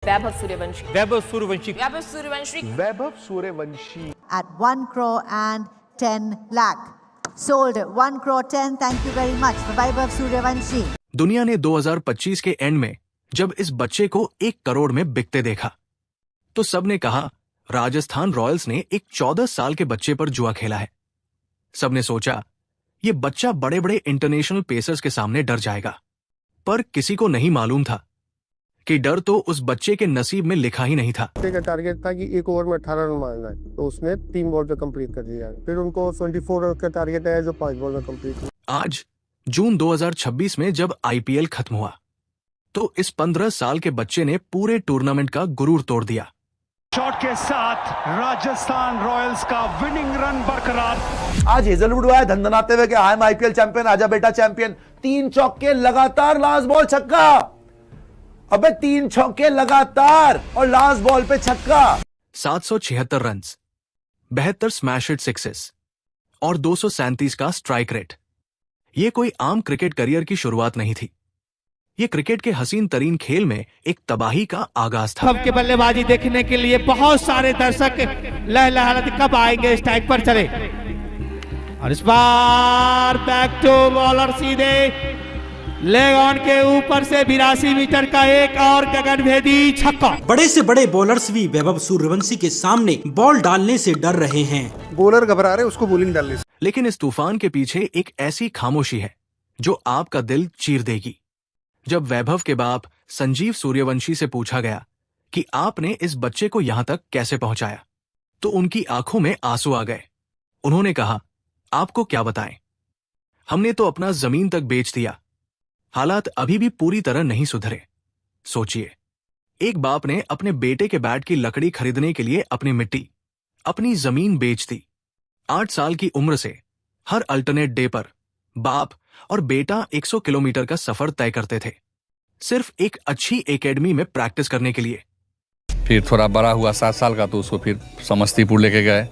Vaibhav Suryavanshi Vaibhav Suryavanshi Vaibhav Suryavanshi Vaibhav Suryavanshi at 1 crore and 10 lakh. Sold 1 crore 10. Thank you very much for Vaibhav Suryavanshi. दुनिया ने 2025 के and में जब इस बच्चे को 1 करोड़ में बिकते देखा तो सबने कहा राजस्थान रॉयल्स ने एक 14 साल के बच्चे पर जुआ खेला है। सबने सोचा ये बच्चा बड़े बड़े इंटरनेशनल पेसर्स के सामने डर जाएगा, पर किसी को नहीं मालूम था कि डर तो उस बच्चे के नसीब में लिखा ही नहीं था। का टारगेट था कि 1 ओवर में 18 रन मारना है, तो उसने 3 बॉल पे कंप्लीट कर दिया। फिर उनको 24 रन का टारगेट है जो 5 बॉल में कंप्लीट किया। आज जून 2026 में जब आईपीएल खत्म हुआ तो इस 15 साल के बच्चे ने पूरे टूर्नामेंट का गुरूर तोड़ दिया। शॉट के साथ राजस्थान रॉयल्स का विनिंग रन बरकरार। आज हेजलवुड आया धंधनाते हुए कि आई एम आईपीएल चैंपियन, आजा बेटा चैंपियन। 3 चौके लगातार, लास्ट बॉल छक्का। अबे 3 चौके लगातार और लास्ट बॉल पे छक्का। 776 रन, 72 स्मैश हिट सिक्सेस और 237 का स्ट्राइक रेट। ये कोई आम क्रिकेट करियर की शुरुआत नहीं थी। ये क्रिकेट के हसीन तरीन खेल में एक तबाही का आगाज था। सबके बल्लेबाजी देखने के लिए बहुत सारे दर्शक लहलहाते कब आएंगे इस टाइप पर चले। और इस बार बैक टू बॉलर सीधे लेग ऑन के ऊपर से 82 मीटर का एक और गगनभेदी छक्का। बड़े से बड़े बॉलर्स भी वैभव सूर्यवंशी के सामने बॉल डालने से डर रहे हैं। बॉलर घबरा रहे उसको बॉलिंग डालने से। लेकिन इस तूफान के पीछे एक ऐसी खामोशी है जो आपका दिल चीर देगी। जब वैभव के बाप संजीव सूर्यवंशी से पूछा गया कि आपने इस बच्चे को यहां तक कैसे पहुंचाया, तो उनकी आंखों में आंसू आ गए। उन्होंने कहा, आपको क्या बताएं, हमने तो अपना जमीन तक बेच दिया, हालात अभी भी पूरी तरह नहीं सुधरे। सोचिए, एक बाप ने अपने बेटे के बैट की लकड़ी खरीदने के लिए अपनी मिट्टी, अपनी जमीन बेच दी। 8 साल की उम्र से हर अल्टरनेट डे पर बाप और बेटा 100 किलोमीटर का सफर तय करते थे, सिर्फ एक अच्छी एकेडमी में प्रैक्टिस करने के लिए। फिर थोड़ा बड़ा हुआ 7 साल का, तो उसको फिर समस्तीपुर लेके गए,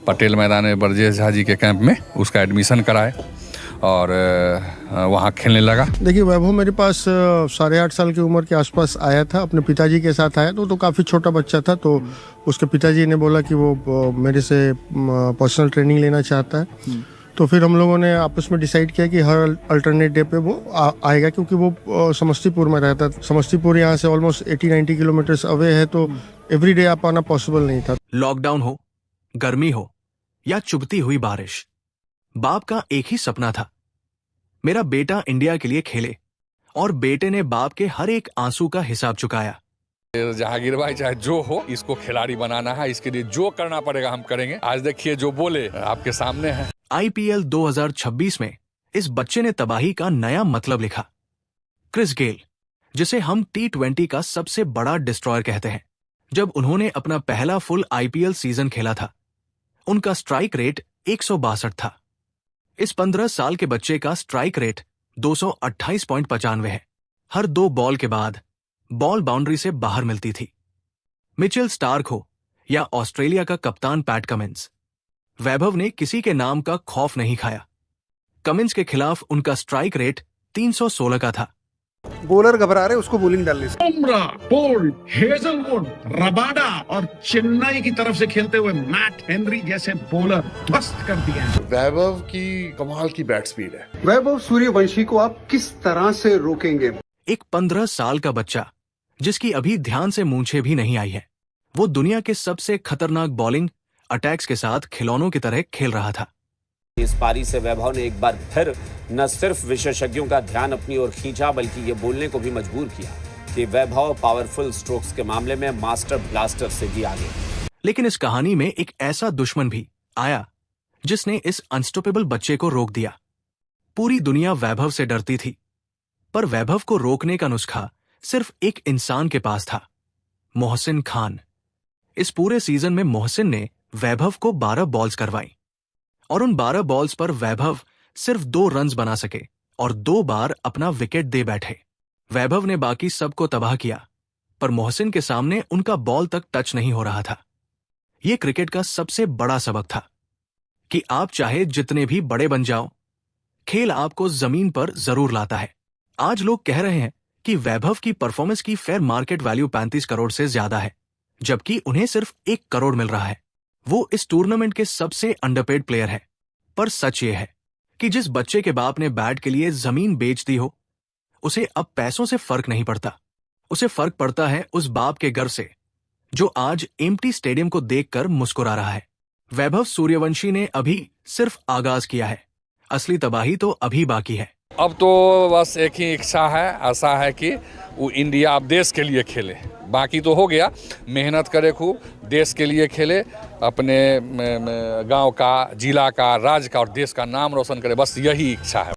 पटेल मैदान में ब्रजेश झा जी के कैंप में उसका एडमिशन कराए और वहाँ खेलने लगा। देखिए, वैभव मेरे पास 8.5 साल की उम्र के आसपास आया था, अपने पिताजी के साथ आया। तो काफ़ी छोटा बच्चा था, तो उसके पिताजी ने बोला कि वो मेरे से पर्सनल ट्रेनिंग लेना चाहता है। तो फिर हम लोगों ने आपस में डिसाइड किया कि हर अल्टरनेट डे पे वो आएगा, क्योंकि वो समस्तीपुर में रहता था। समस्तीपुर यहाँ से ऑलमोस्ट 80-90 किलोमीटर अवे है, तो एवरीडे आ पाना पॉसिबल नहीं था। लॉकडाउन हो, गर्मी हो या चुभती हुई बारिश, बाप का एक ही सपना था, मेरा बेटा इंडिया के लिए खेले। और बेटे ने बाप के हर एक आंसू का हिसाब चुकाया। जहांगीर भाई, चाहे जो हो, इसको खिलाड़ी बनाना है, इसके लिए जो करना पड़ेगा हम करेंगे। आज देखिए जो बोले आपके सामने है। आईपीएल 2026 में इस बच्चे ने तबाही का नया मतलब लिखा। क्रिस गेल, जिसे हम T20 का सबसे बड़ा डिस्ट्रॉयर कहते हैं, जब उन्होंने अपना पहला फुल आईपीएल सीजन खेला था, उनका स्ट्राइक रेट 162 था। इस 15 साल के बच्चे का स्ट्राइक रेट 228.95 है। हर 2 बॉल के बाद बॉल बाउंड्री से बाहर मिलती थी। मिचेल स्टार्क हो या ऑस्ट्रेलिया का कप्तान पैट कमिंस, वैभव ने किसी के नाम का खौफ नहीं खाया। कमिंस के खिलाफ उनका स्ट्राइक रेट 316 का था। बॉलर घबरा रहे उसको बॉलिंग डालने से। बुमराह, बोल्ट, हेजलवुड, रबाडा और चेन्नई की तरफ से खेलते हुए मैट हेनरी जैसे बॉलर ध्वस्त कर दिए हैं। वैभव की कमाल की बैट स्पीड है। वैभव सूर्यवंशी को आप किस तरह से रोकेंगे? एक 15 साल का बच्चा जिसकी अभी ध्यान से मूंछें भी नहीं आई है, वो दुनिया के सबसे खतरनाक बॉलिंग अटैक्स के साथ खिलौनों की तरह खेल रहा था। इस पारी से वैभव ने एक बार फिर न सिर्फ विशेषज्ञों का ध्यान अपनी ओर खींचा, बल्कि ये बोलने को भी मजबूर किया कि वैभव पावरफुल स्ट्रोक्स के मामले में मास्टर ब्लास्टर से भी आगे। लेकिन इस कहानी में एक ऐसा दुश्मन भी आया जिसने इस अनस्टॉपेबल बच्चे को रोक दिया। पूरी दुनिया वैभव से डरती थी, पर वैभव को रोकने का नुस्खा सिर्फ एक इंसान के पास था, मोहसिन खान। इस पूरे सीजन में मोहसिन ने वैभव को 12 बॉल्स करवाई और उन 12 बॉल्स पर वैभव सिर्फ 2 रन्स बना सके और 2 बार अपना विकेट दे बैठे। वैभव ने बाकी सबको तबाह किया, पर मोहसिन के सामने उनका बॉल तक टच नहीं हो रहा था। यह क्रिकेट का सबसे बड़ा सबक था कि आप चाहे जितने भी बड़े बन जाओ, खेल आपको जमीन पर जरूर लाता है। आज लोग कह रहे हैं कि वैभव की परफॉर्मेंस की फेयर मार्केट वैल्यू 35 करोड़ से ज्यादा है, जबकि उन्हें सिर्फ 1 करोड़ मिल रहा है। वो इस टूर्नामेंट के सबसे अंडरपेड प्लेयर है। पर सच ये है कि जिस बच्चे के बाप ने बैट के लिए जमीन बेच दी हो, उसे अब पैसों से फर्क नहीं पड़ता। उसे फर्क पड़ता है उस बाप के घर से जो आज एम्प्टी स्टेडियम को देखकर मुस्कुरा रहा है। वैभव सूर्यवंशी ने अभी सिर्फ आगाज किया है, असली तबाही तो अभी बाकी है। अब तो बस एक ही इच्छा है, आशा है कि वो इंडिया अब देश के लिए खेले। बाकी तो हो गया, मेहनत करे खूब, देश के लिए खेले, अपने गांव का, जिला का, राज्य का और देश का नाम रोशन करे, बस यही इच्छा है।